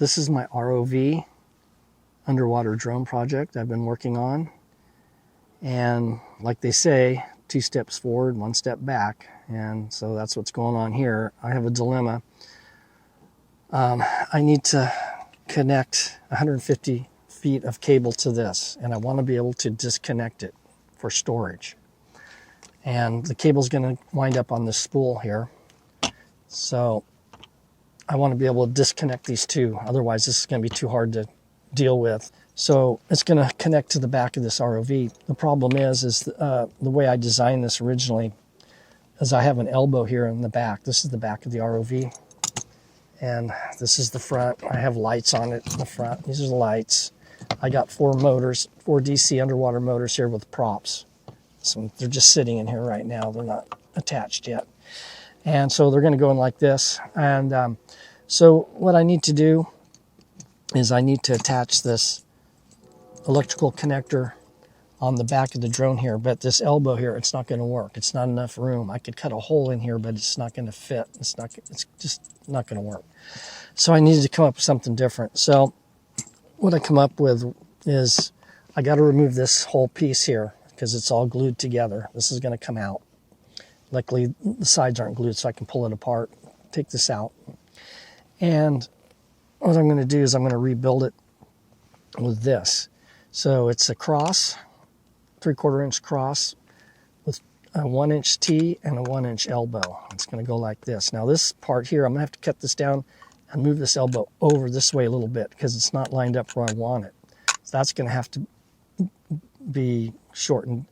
This is my ROV underwater drone project I've been working on. And like they say, 2 steps forward, 1 step back. And so that's what's going on here. I have a dilemma. I need to connect 150 feet of cable to this, and I want to be able to disconnect it for storage. And the cable's going to wind up on this spool here. So I want to be able to disconnect these two. Otherwise, this is going to be too hard to deal with. So it's going to connect to the back of this ROV. The problem is the way I designed this originally is I have an elbow here in the back. This is the back of the ROV. And this is the front. I have lights on it in the front. These are the lights. I got 4 motors, 4 DC underwater motors here with props. So they're just sitting in here right now. They're not attached yet. And so they're going to go in like this. And so what I need to do is I need to attach this electrical connector on the back of the drone here. But this elbow here, it's not going to work. It's not enough room. I could cut a hole in here, but it's not going to fit. It's just not going to work. So I needed to come up with something different. So what I come up with is I got to remove this whole piece here because it's all glued together. This is going to come out. Luckily, the sides aren't glued, so I can pull it apart, take this out. And what I'm going to do is I'm going to rebuild it with this. So it's a cross, 3/4 inch cross with a 1-inch T and a 1-inch elbow. It's going to go like this. Now this part here, I'm going to have to cut this down and move this elbow over this way a little bit because it's not lined up where I want it. So that's going to have to be shortened.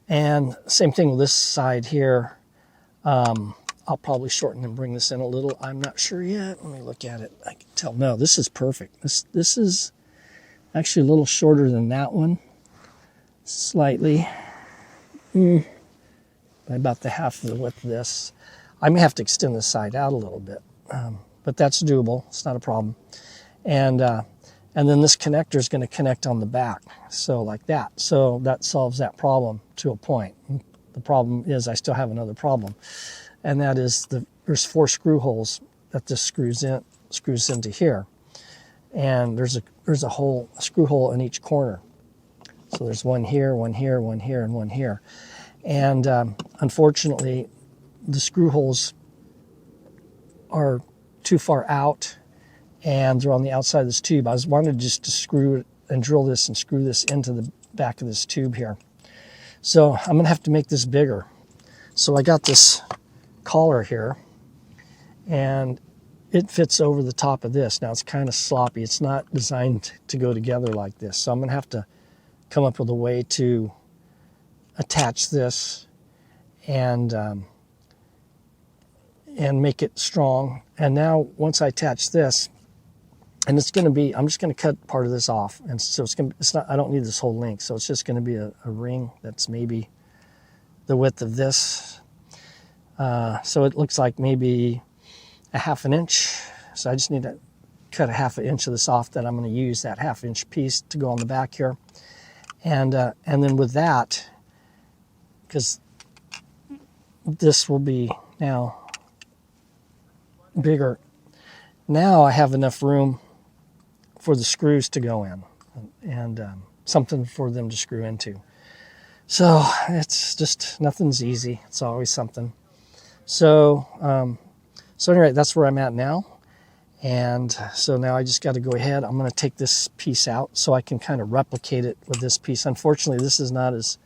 And same thing with this side here. I'll probably shorten and bring this in a little. I'm not sure yet. Let me look at it. I can tell. No, this is perfect. This is actually a little shorter than that one. Slightly. By about the half of the width of this. I may have to extend this side out a little bit. But that's doable. It's not a problem. And then this connector is going to connect on the back. So like that. So that solves that problem to a point. The problem is I still have another problem. And that is there's 4 screw holes that this screws into here. And there's a screw hole in each corner. So there's one here, one here, one here, and one here. And unfortunately, the screw holes are too far out and they're on the outside of this tube. I wanted just to screw it and drill this and screw this into the back of this tube here. So I'm going to have to make this bigger. So I got this collar here and it fits over the top of this. Now it's kind of sloppy. It's not designed to go together like this. So I'm going to have to come up with a way to attach this and make it strong. And now once I attach this, and it's going to be, I'm just going to cut part of this off. And so I don't need this whole length. So it's just going to be a ring that's maybe the width of this. So it looks like maybe a 1/2 inch. So I just need to cut a 1/2 inch of this off that I'm going to use that 1/2 inch piece to go on the back here. And then with that, because this will be now bigger, now I have enough room for the screws to go in and something for them to screw into. So it's just, nothing's easy. It's always something. So anyway, that's where I'm at now. And so now I just got to go ahead. I'm going to take this piece out so I can kind of replicate it with this piece. Unfortunately, this is not as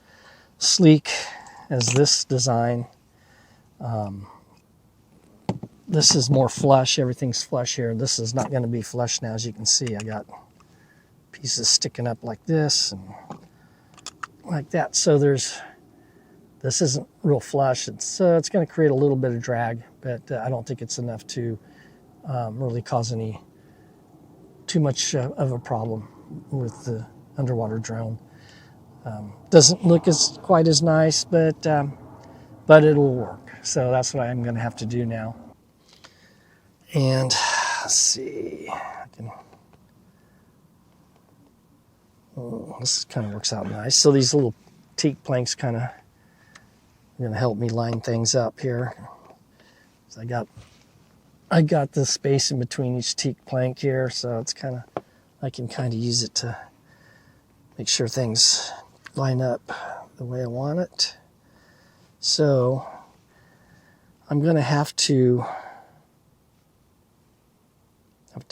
sleek as this design. This is more flush. Everything's flush here. This is not going to be flush now. As you can see, I got pieces sticking up like this and like that. So this isn't real flush. It's going to create a little bit of drag, but I don't think it's enough to really cause too much of a problem with the underwater drone. Doesn't look quite as nice, but it'll work. So that's what I'm going to have to do now. And let's see. This kind of works out nice. So these little teak planks kind of going to help me line things up here. So I got I got the space in between each teak plank here, so it's kind of, I can kind of use it to make sure things line up the way I want it. So I'm going to have to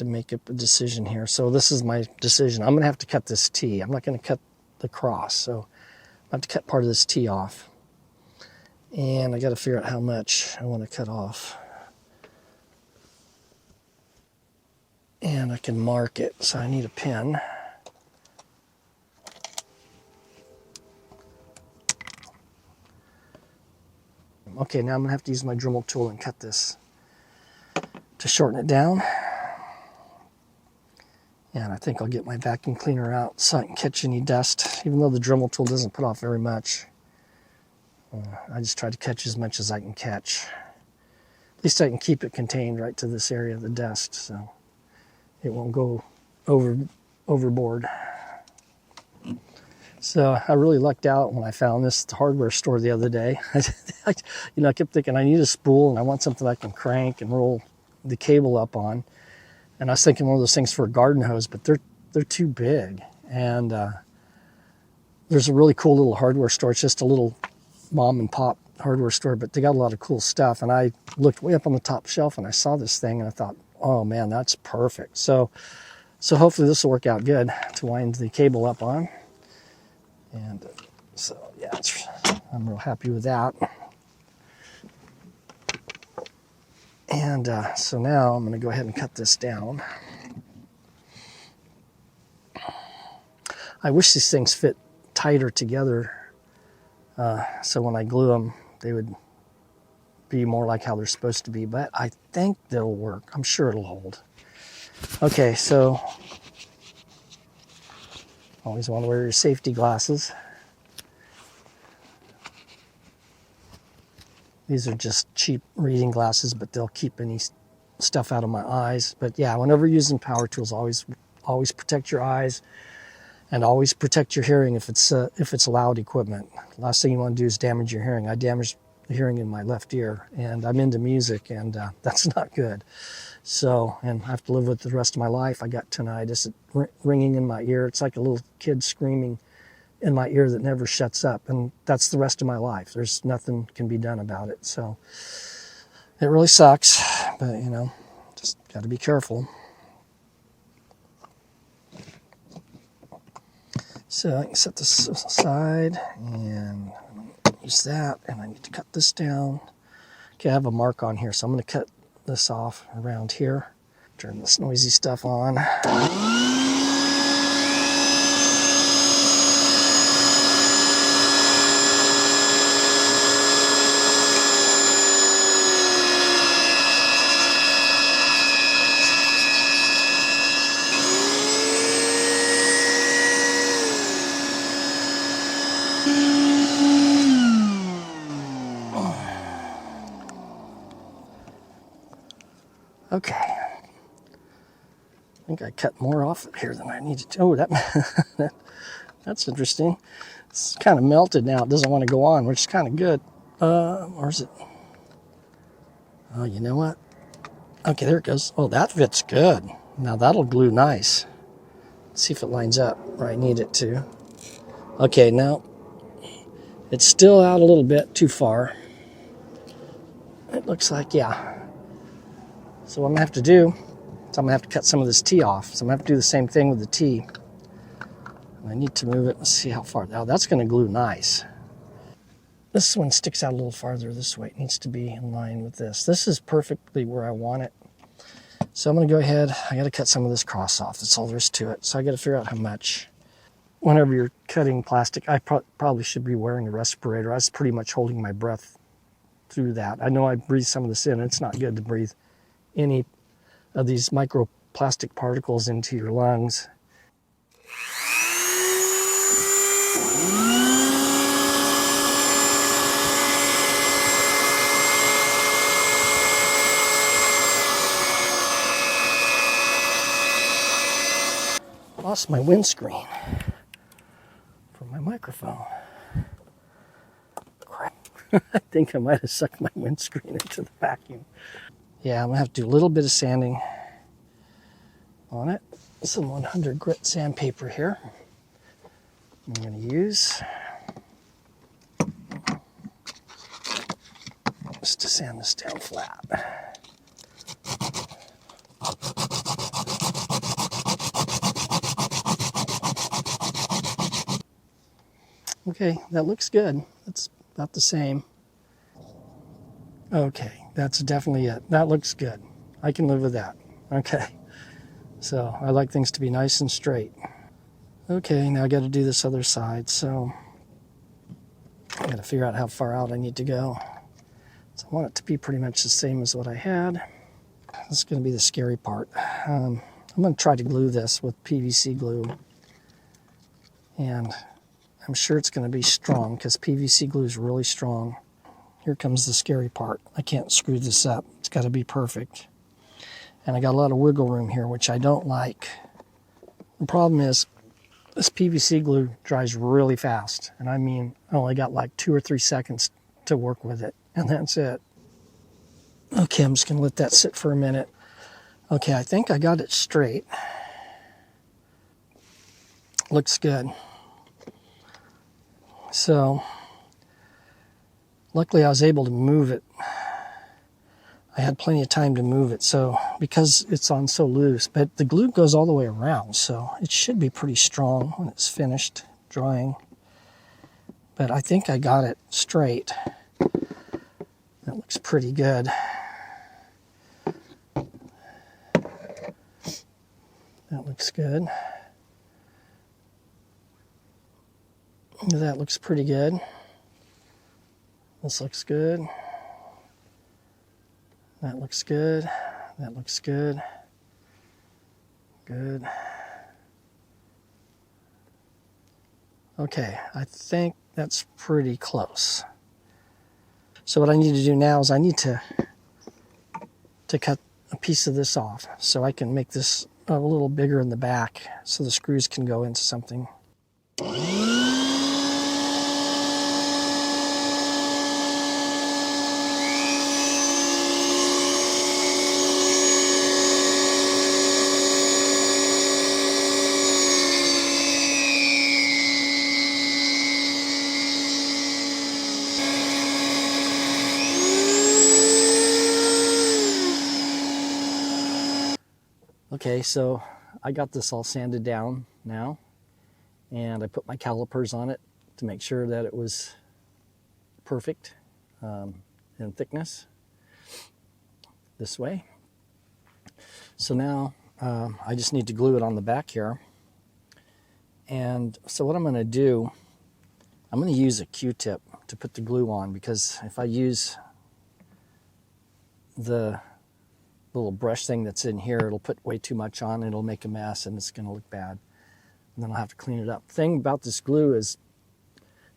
make up a decision here. So this is my decision. I'm going to have to cut this T. I'm not going to cut the cross, so I have to cut part of this T off. And I got to figure out how much I want to cut off. And I can mark it, so I need a pen. Okay, now I'm going to have to use my Dremel tool and cut this to shorten it down. And I think I'll get my vacuum cleaner out so I can catch any dust, even though the Dremel tool doesn't put off very much. I just try to catch as much as I can catch. At least I can keep it contained right to this area of the dust, so it won't go overboard. So I really lucked out when I found this at the hardware store the other day. I kept thinking I need a spool and I want something I can crank and roll the cable up on. And I was thinking one of those things for a garden hose, but they're too big. And there's a really cool little hardware store. It's just a little mom and pop hardware store, but they got a lot of cool stuff. And I looked way up on the top shelf and I saw this thing and I thought, oh man, that's perfect. So hopefully this will work out good to wind the cable up on. And so yeah, I'm real happy with that. And so now I'm going to go ahead and cut this down. I wish these things fit tighter together, so when I glue them, they would be more like how they're supposed to be, but I think they'll work. I'm sure it'll hold. Okay, so always want to wear your safety glasses. These are just cheap reading glasses, but they'll keep any stuff out of my eyes. But yeah, whenever using power tools, always protect your eyes and always protect your hearing if it's loud equipment. Last thing you want to do is damage your hearing. I damaged the hearing in my left ear, and I'm into music, and that's not good. So, and I have to live with it the rest of my life. I got tinnitus ringing in my ear. It's like a little kid screaming in my ear that never shuts up, and that's the rest of my life. There's nothing can be done about it. So it really sucks, but you know, just got to be careful. So I can set this aside and use that, and I need to cut this down. Okay, I have a mark on here, so I'm going to cut this off around here. Turn this noisy stuff on. Okay, I think I cut more off here than I needed to. Oh, that's interesting. It's kind of melted now. It doesn't want to go on, which is kind of good. Or is it? Oh, you know what? Okay, there it goes. Oh, that fits good. Now that'll glue nice. Let's see if it lines up where I need it to. Okay, now it's still out a little bit too far. It looks like, yeah. So what I'm going to have to do is I'm going to have to cut some of this T off. So I'm going to have to do the same thing with the T. I need to move it. Let's see how far. Now that's going to glue nice. This one sticks out a little farther this way. It needs to be in line with this. This is perfectly where I want it. So I'm going to go ahead. I got to cut some of this cross off. That's all there is to it. So I got to figure out how much. Whenever you're cutting plastic, I probably should be wearing a respirator. I was pretty much holding my breath through that. I know I breathed some of this in. It's not good to breathe any of these microplastic particles into your lungs. Lost my windscreen for my microphone. Crap. I think I might have sucked my windscreen into the vacuum. Yeah, I'm gonna have to do a little bit of sanding on it. Some 100 grit sandpaper here. I'm gonna use just to sand this down flat. Okay, that looks good. That's about the same. Okay, that's definitely it. That looks good. I can live with that. Okay, so I like things to be nice and straight. Okay, now I got to do this other side, so I got to figure out how far out I need to go. So I want it to be pretty much the same as what I had. This is going to be the scary part. I'm going to try to glue this with PVC glue, and I'm sure it's going to be strong because PVC glue is really strong. Here comes the scary part. I can't screw this up. It's got to be perfect. And I got a lot of wiggle room here, which I don't like. The problem is this PVC glue dries really fast. And I mean, I only got like 2 or 3 seconds to work with it, and that's it. Okay, I'm just going to let that sit for a minute. Okay, I think I got it straight. Looks good. So, luckily I was able to move it. I had plenty of time to move it, so because it's on so loose, but the glue goes all the way around, so it should be pretty strong when it's finished drying. But I think I got it straight. That looks pretty good. That looks good. That looks pretty good. This looks good. That looks good. That looks good. Good. Okay, I think that's pretty close. So what I need to do now is I need to cut a piece of this off so I can make this a little bigger in the back so the screws can go into something. Okay, so I got this all sanded down now, and I put my calipers on it to make sure that it was perfect in thickness this way. So now I just need to glue it on the back here. And so what I'm going to do, I'm going to use a Q-tip to put the glue on, because if I use the little brush thing that's in here, it'll put way too much on, it'll make a mess, and it's going to look bad. And then I'll have to clean it up. The thing about this glue is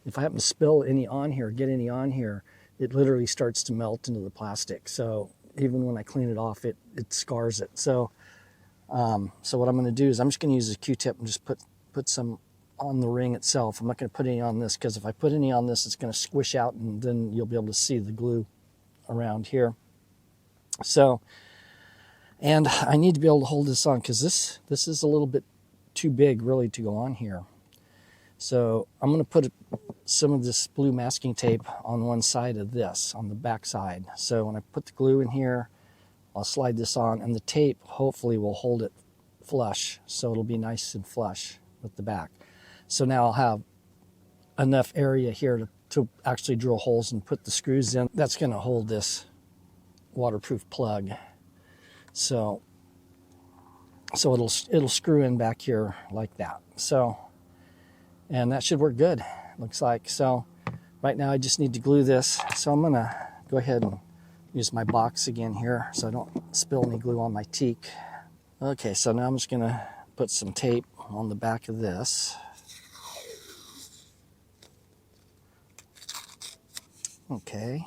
if I happen to spill any on here, get any on here, it literally starts to melt into the plastic. So even when I clean it off, it scars it. So so what I'm going to do is I'm just going to use a Q-tip and just put some on the ring itself. I'm not going to put any on this, because if I put any on this, it's going to squish out, and then you'll be able to see the glue around here. So, and I need to be able to hold this on, because this is a little bit too big really to go on here. So I'm going to put some of this blue masking tape on one side of this, on the back side. So when I put the glue in here, I'll slide this on, and the tape hopefully will hold it flush, so it'll be nice and flush with the back. So now I'll have enough area here to actually drill holes and put the screws in. That's going to hold this waterproof plug. So it'll screw in back here like that. So, and that should work good, looks like. So right now I just need to glue this. So I'm gonna go ahead and use my box again here so I don't spill any glue on my teak. Okay, so now I'm just gonna put some tape on the back of this. Okay,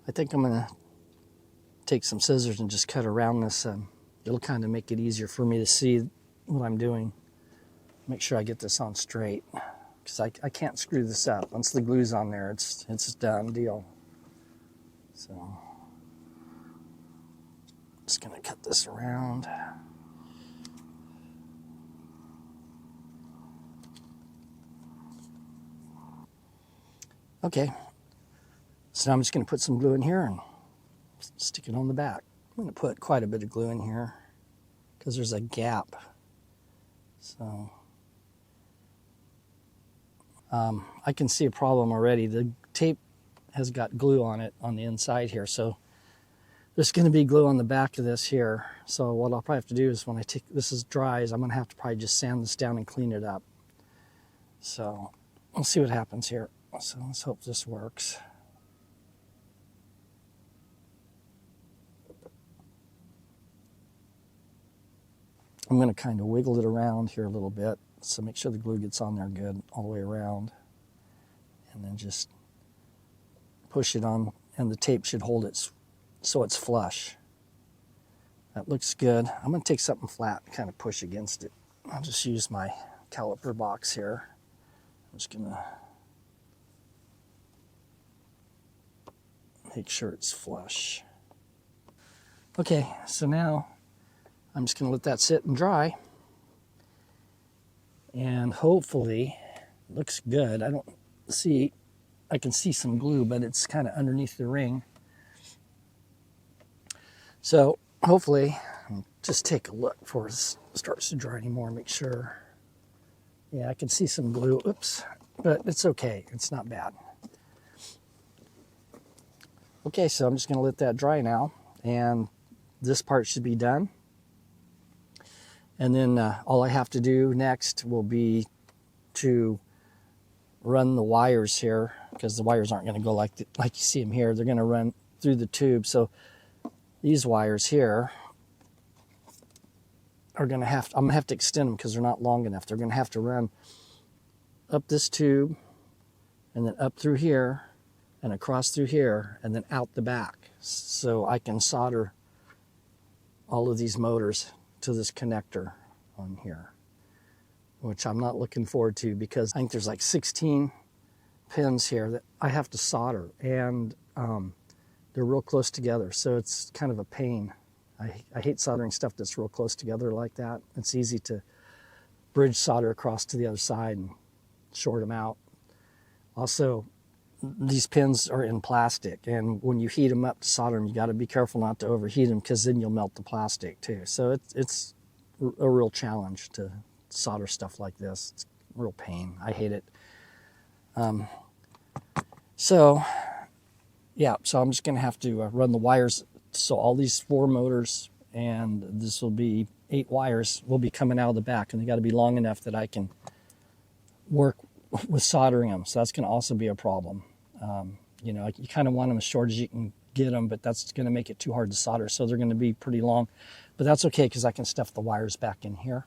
I think I'm gonna take some scissors and just cut around this. It'll kind of make it easier for me to see what I'm doing. Make sure I get this on straight, because I can't screw this up. Once the glue's on there, it's a done deal. So Just gonna cut this around. Okay, so now I'm just gonna put some glue in here and stick it on the back. I'm gonna put quite a bit of glue in here because there's a gap. So I can see a problem already. The tape has got glue on it on the inside here, so there's going to be glue on the back of this here. So what I'll probably have to do is when I take this dries, I'm going to have to probably just sand this down and clean it up. So we'll see what happens here. So let's hope this works. I'm going to kind of wiggle it around here a little bit, so make sure the glue gets on there good all the way around, and then just push it on, and the tape should hold it so it's flush. That looks good. I'm going to take something flat and kind of push against it. I'll just use my caliper box here. I'm just going to make sure it's flush. Okay, so now I'm just going to let that sit and dry. And hopefully, it looks good. I can see some glue, but it's kind of underneath the ring. So hopefully, just take a look before it starts to dry anymore, make sure. Yeah, I can see some glue, oops, but it's okay, it's not bad. Okay, so I'm just gonna let that dry now, and this part should be done. And then all I have to do next will be to run the wires here, because the wires aren't going to go like you see them here. They're going to run through the tube. So these wires here are going to I'm going to have to extend them because they're not long enough. They're going to have to run up this tube and then up through here and across through here and then out the back. So I can solder all of these motors to this connector on here, which I'm not looking forward to because I think there's like 16 pins here that I have to solder, and they're real close together, so it's kind of a pain. I hate soldering stuff that's real close together like that. It's easy to bridge solder across to the other side and short them out. Also, these pins are in plastic, and when you heat them up to solder them, you got to be careful not to overheat them because then you'll melt the plastic too. So it's a real challenge to solder stuff like this. It's a real pain. I hate it. So I'm just going to have to run the wires. So all these 4 motors, and this will be 8 wires, will be coming out of the back, and they got to be long enough that I can work with soldering them. So that's going to also be a problem. You know, you kind of want them as short as you can get them, but that's going to make it too hard to solder. So they're going to be pretty long, but that's okay because I can stuff the wires back in here.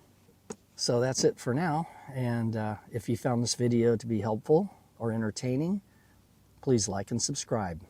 So that's it for now. And if you found this video to be helpful or entertaining, please like and subscribe.